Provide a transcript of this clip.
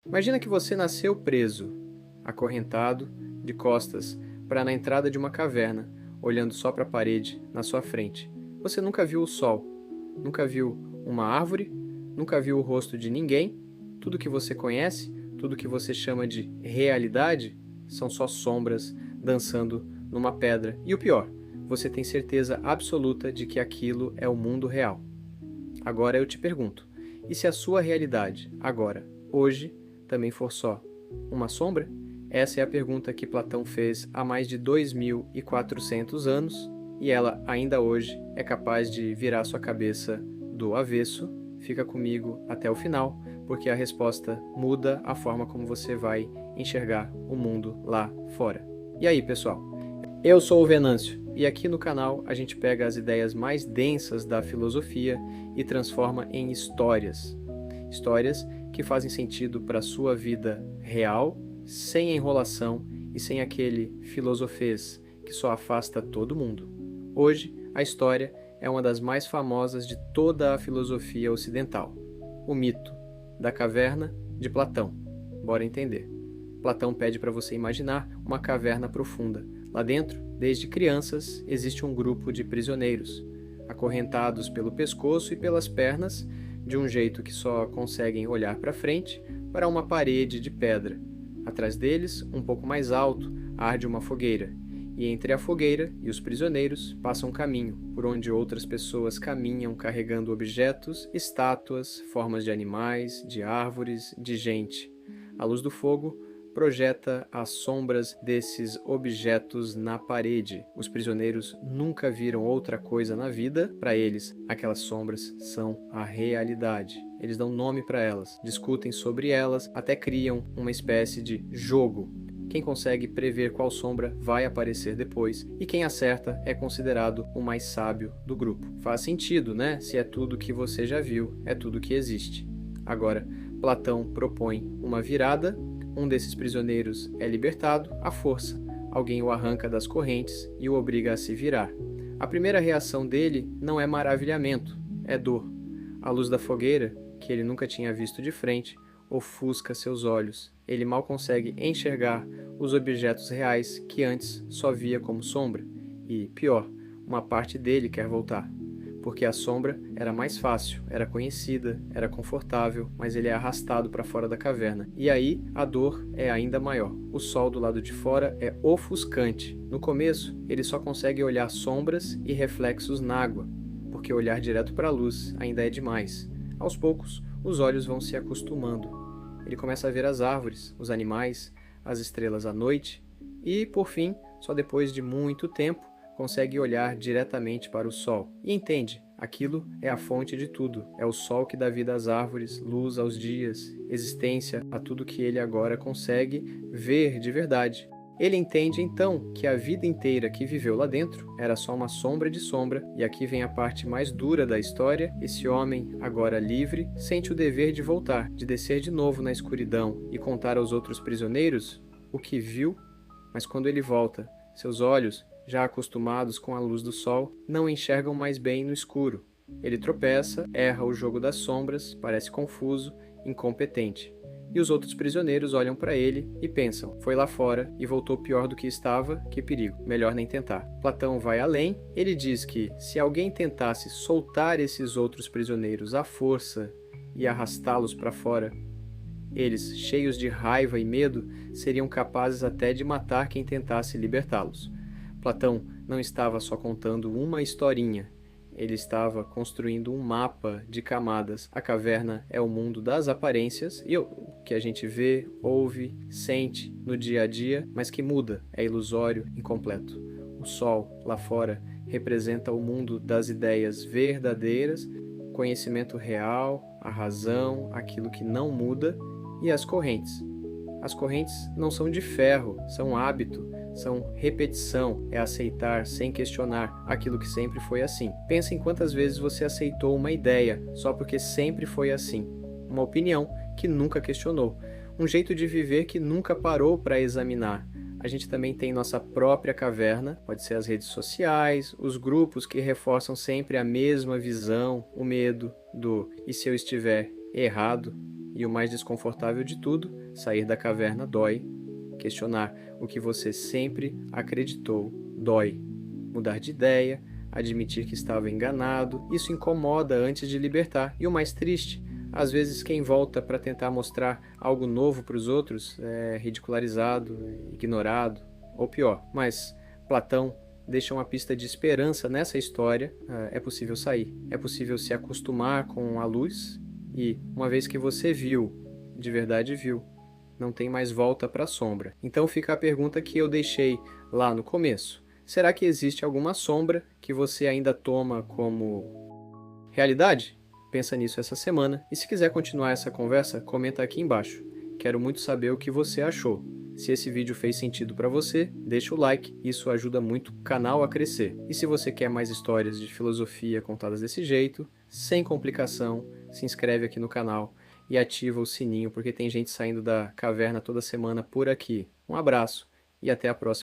Imagina que você nasceu preso, acorrentado, de costas, para na entrada de uma caverna, olhando só para a parede na sua frente. Você nunca viu o sol, nunca viu uma árvore, nunca viu o rosto de ninguém. Tudo que você conhece, tudo que você chama de realidade, são só sombras dançando numa pedra. E o pior, você tem certeza absoluta de que aquilo é o mundo real. Agora eu te pergunto, e se a sua realidade, agora, hoje, também for só uma sombra? Essa é a pergunta que Platão fez há mais de 2.400 anos e ela ainda hoje é capaz de virar sua cabeça do avesso. Fica comigo até o final, porque a resposta muda a forma como você vai enxergar o mundo lá fora. E aí, pessoal? Eu sou o Venâncio e aqui no canal a gente pega as ideias mais densas da filosofia e transforma em histórias. Histórias que fazem sentido para a sua vida real, sem enrolação e sem aquele filosofês que só afasta todo mundo. Hoje, a história é uma das mais famosas de toda a filosofia ocidental. O mito da caverna de Platão. Bora entender. Platão pede para você imaginar uma caverna profunda. Lá dentro, desde crianças, existe um grupo de prisioneiros, acorrentados pelo pescoço e pelas pernas, de um jeito que só conseguem olhar para frente, para uma parede de pedra. Atrás deles, um pouco mais alto, arde uma fogueira, e entre a fogueira e os prisioneiros passa um caminho, por onde outras pessoas caminham carregando objetos, estátuas, formas de animais, de árvores, de gente. A luz do fogo projeta as sombras desses objetos na parede. Os prisioneiros nunca viram outra coisa na vida. Para eles, aquelas sombras são a realidade. Eles dão nome para elas, discutem sobre elas, até criam uma espécie de jogo. Quem consegue prever qual sombra vai aparecer depois e quem acerta é considerado o mais sábio do grupo. Faz sentido, né? Se é tudo que você já viu, é tudo que existe. Agora, Platão propõe uma virada. Um desses prisioneiros é libertado à força. Alguém o arranca das correntes e o obriga a se virar. A primeira reação dele não é maravilhamento, é dor. A luz da fogueira, que ele nunca tinha visto de frente, ofusca seus olhos. Ele mal consegue enxergar os objetos reais que antes só via como sombra. E, pior, uma parte dele quer voltar. Porque a sombra era mais fácil, era conhecida, era confortável, mas ele é arrastado para fora da caverna. E aí, a dor é ainda maior. O sol do lado de fora é ofuscante. No começo, ele só consegue olhar sombras e reflexos na água, porque olhar direto para a luz ainda é demais. Aos poucos, os olhos vão se acostumando. Ele começa a ver as árvores, os animais, as estrelas à noite e, por fim, só depois de muito tempo, consegue olhar diretamente para o sol e entende, aquilo é a fonte de tudo, é o sol que dá vida às árvores, luz aos dias, existência a tudo que ele agora consegue ver de verdade. Ele entende então que a vida inteira que viveu lá dentro era só uma sombra de sombra, e aqui vem a parte mais dura da história. Esse homem, agora livre, sente o dever de voltar, de descer de novo na escuridão e contar aos outros prisioneiros o que viu, mas quando ele volta, seus olhos, já acostumados com a luz do sol, não enxergam mais bem no escuro. Ele tropeça, erra o jogo das sombras, parece confuso, incompetente. E os outros prisioneiros olham para ele e pensam, foi lá fora e voltou pior do que estava, que perigo, melhor nem tentar. Platão vai além, ele diz que se alguém tentasse soltar esses outros prisioneiros à força e arrastá-los para fora, eles, cheios de raiva e medo, seriam capazes até de matar quem tentasse libertá-los. Platão não estava só contando uma historinha, ele estava construindo um mapa de camadas. A caverna é o mundo das aparências, e o que a gente vê, ouve, sente no dia a dia, mas que muda, é ilusório, incompleto. O sol, lá fora, representa o mundo das ideias verdadeiras, conhecimento real, a razão, aquilo que não muda, e as correntes. As correntes não são de ferro, são hábito, são repetição, é aceitar sem questionar aquilo que sempre foi assim. Pensa em quantas vezes você aceitou uma ideia só porque sempre foi assim. Uma opinião que nunca questionou. Um jeito de viver que nunca parou para examinar. A gente também tem nossa própria caverna, pode ser as redes sociais, os grupos que reforçam sempre a mesma visão, o medo do e se eu estiver errado. E o mais desconfortável de tudo, sair da caverna dói. Questionar o que você sempre acreditou dói. Mudar de ideia, admitir que estava enganado, isso incomoda antes de libertar. E o mais triste, às vezes quem volta para tentar mostrar algo novo para os outros é ridicularizado, ignorado, ou pior. Mas Platão deixa uma pista de esperança nessa história. É possível sair, é possível se acostumar com a luz e, uma vez que você viu, de verdade viu, não tem mais volta para a sombra. Então fica a pergunta que eu deixei lá no começo. Será que existe alguma sombra que você ainda toma como realidade? Pensa nisso essa semana e se quiser continuar essa conversa, comenta aqui embaixo. Quero muito saber o que você achou. Se esse vídeo fez sentido para você, deixa o like, isso ajuda muito o canal a crescer. E se você quer mais histórias de filosofia contadas desse jeito, sem complicação, se inscreve aqui no canal e ativa o sininho, porque tem gente saindo da caverna toda semana por aqui. Um abraço e até a próxima.